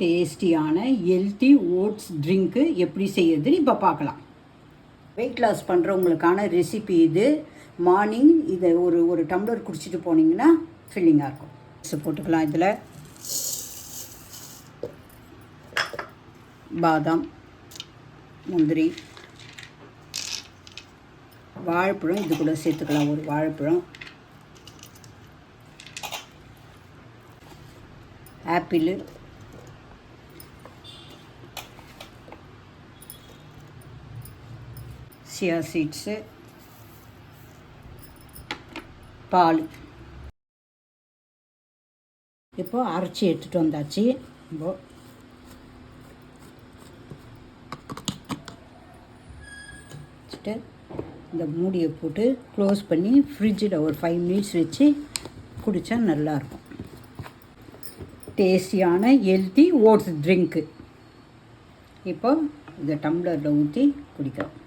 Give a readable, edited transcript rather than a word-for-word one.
டேஸ்டியான healthy oats drink எப்படி செய்யறதுன்னு இப்போ பார்க்கலாம். வெயிட் லாஸ் பண்ணுறவங்களுக்கான ரெசிபி இது. மார்னிங் இதை ஒரு டம்ளர் குடிச்சிட்டு போனீங்கன்னா ஃபில்லிங்காக இருக்கும். போட்டுக்கலாம். இதில் பாதாம், முந்திரி, வாழைப்பழம் இது கூட சேர்த்துக்கலாம். ஒரு வாழைப்பழம், ஆப்பிள், சியா சீட்ஸு, பால். இப்போது அரைச்சி எடுத்துகிட்டு வந்தாச்சு. இப்போது வச்சுட்டு இந்த மூடியை போட்டு க்ளோஸ் பண்ணி ஃப்ரிட்ஜில் ஒரு 5 மினிட்ஸ் வச்சு குடித்தா நல்லாயிருக்கும். டேஸ்டியான ஹெல்த்தி ஓட்ஸ் ட்ரிங்க்கு இப்போ இதை டம்ளரில் ஊற்றி குடிக்கிறோம்.